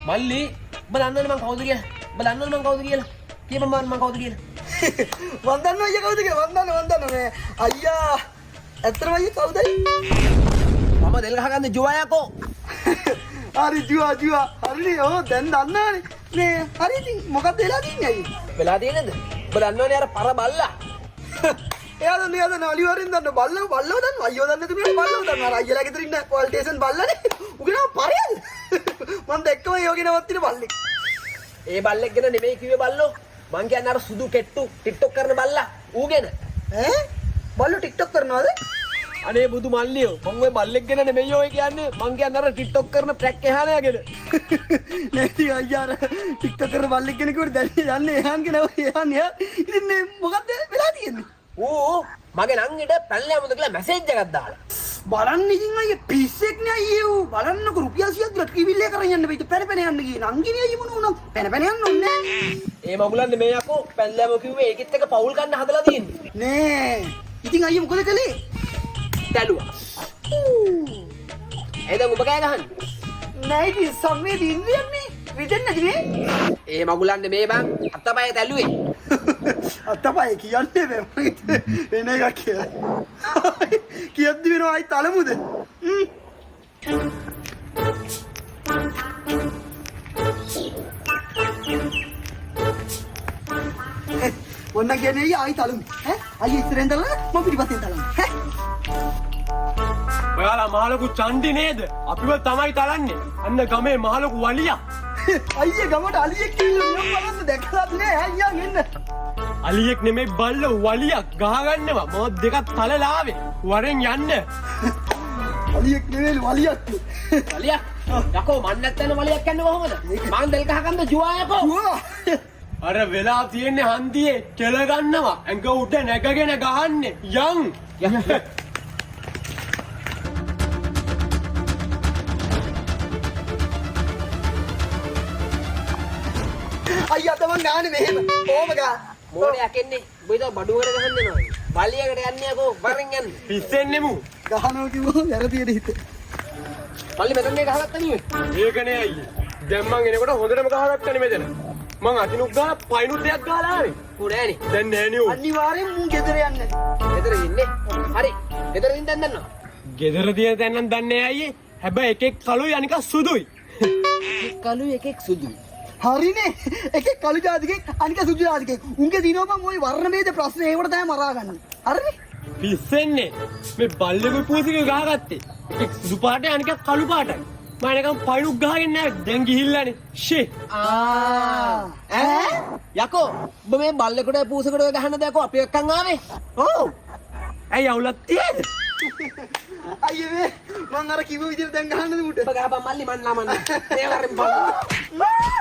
මල්ලි බලන්න මං කවුද කියලා. බලන්න මං කවුද කියලා. කියපන් මං කවුද කියලා. මන් දන්නවා අයියා කවුද කියලා. මන් දන්නවා මේ අයියා ඇත්තටම අයියා කවුද? මම දෙල් ගහ ගන්න ජෝයකෝ. හරි ජුවා හරිනේ. ඔව් දැන් දන්නවනේ. මේ හරි ඉතින් මොකක්ද වෙලා තියන්නේ අයියා? වෙලා තියෙනද? බලන්නෝනේ අර පර බල්ලා. එයා දන්න අලිවරින් දන්න බල්ලව දන්න අයියෝ දන්න තුනේ බල්ලව දන්න අර අයියලා ගෙදර ඉන්න පොලිටේෂන් බල්ලානේ උගෙනව පරියද මම දැක්කම යෝගිනවත් ඉන්න බල්ලෙක් ඒ බල්ලෙක් ගැන නෙමෙයි කිව්වේ බල්ලෝ මං කියන්නේ අර සුදු කෙට්ටු ටික්ටොක් කරන බල්ලා ඌ ගැන ඈ බල්ලෝ ටික්ටොක් කරනවද අනේ බුදු මල්ලියෝ මං ඔය බල්ලෙක් ගැන නෙමෙයි ඔය කියන්නේ මං කියන්නේ අර ටික්ටොක් කරන ප්‍රැක් එහානය ගැන නැති අයියා අර ටික්ටොක් කරන බල්ලෙක් කෙනෙකුට දැන් යන්නේ එහාන් කෙනා එහාන් ඉතින් මේ මොකද්ද වෙලා තියෙන්නේ ඌ මගේ නංගිට පැනලා යමුද කියලා මැසේජ් එකක් දාලා බලන්න ඉතින් අයියා පිස්සෙක් නේ අයියෝ බලන්නකො රුපියල් 100ක් දිලා ට්‍රිවිල් එක කරන් යන්න බෑ පැන පැන යන්න ගියේ නංගිනේ අයියා මොන උනත් පැන පැන යන්න ඕනේ ඒ මගුලන්නේ මේ යකෝ පැනලා යමු කිව්වේ ඒකෙත් එක පවුල් ගන්න හදලා තියෙන්නේ නේ ඉතින් අයියා මොකද කළේ දැලුවා එද ඔබ කෑ ගහන්නේ නෑ ඉතින් සම්මේ දින්දියන්නේ විදෙන්නේ නැති නේ ඒ මගුලන්නේ මේ බං අතපය තැලුවේ අතපය කියන්නේ බෑ වෙන එකක් කියලා කියද්දි වෙනවා අයි තලමුද ඔන්න කියන්නේ අයි තලමු ඈ අයි ඉස්සරෙන් තලන මම පිටිපස්සෙන් තලන ඔයාලා මහලොකු චන්දි නේද? අපිව තමයි තලන්නේ. අන්න ගමේ මහලොකු වලියා. අයියේ ගමට අලියෙක් කිව්වොත් මම බලන්න දැකලාත් නෑ අයියා එන්න. අලියෙක් නෙමෙයි බල්ලෝ වලියක් ගහගන්නවා. මම දෙකක් තලලා ආවේ. වරෙන් යන්න. අලියෙක් නෙවෙයි වලියක්. වලියක් යකෝ මන් නැත්තන වලියක් යන්නේ කොහමද මං දෙල් ගහ ගන්න ජුවා යකෝ අර වෙලා තියෙන්නේ හන්දියේ කෙල ගන්නවා. ඇඟ උඩ නැගගෙන ගහන්නේ. යන්. අයියා තමන් ගානේ මෙහෙම. කොහොම ගා? මොඩයක් එන්නේ බොයිද බඩුවකට ගහන්න යනවා වලියකට යන්නේ යකෝ වරෙන් යන්න පිස්සෙන්නේ මු. ගහනවා කිව්වොත් වැරදියට හිත. මල්ලි මෙතන මේ ගහගත්තා නෙවෙයි ඒකනේ අයියේ. දැන් මං එනකොට හොඳටම ගහගත්තනේ මෙතන. මං අතිනුක් ගහලා පයිනුත් දෙයක් ගහලා ආවේ. ඌ නෑනේ දැන් නෑනේ ඌ. අනිවාර්යෙන් මුන් ගෙදර යන්න. ගෙදර ඉන්නේ හරි ගෙදර ඉඳන් දන්නවා ගෙදර තියෙන තැන නම් දන්නේ අයියේ. හැබැයි එකෙක් කළුයි අනික සුදුයි. කළු එකෙක් සුදුයි හරිනේ. එකෙක් කළු ජාතිකෙක් අනික සුදු ජාතිකෙක්. උන්ගේ දිනවපන් ওই වර්ණ ભેද ප්‍රශ්නේ ඒකට තමයි මරාගන්නේ. හරිනේ? පිස්සෙන්නේ මේ බල්ලෙකුයි පුසිකුයි ගහගත්තේ. එකෙක් සුදු පාටයි අනික කළු පාටයි. මම නිකන් පයිනුක් ගහගෙන නැහැ. දැන් ගිහිල්ලානේ. ෂේ. ඈ? යකෝ ඔබ මේ බල්ලෙකුට පූසෙකුට ගහන්න දැකෝ අපි එක්කන් ආවේ ඔව්. ඇයි අවුලක් තියෙද? අයියේ මේ මං අර කිව්ව විදිහට දැන් ගහන්නද මුට? ඔබ ගහපන් මල්ලි මන් නමන්න ඒ වරෙන් බලන්න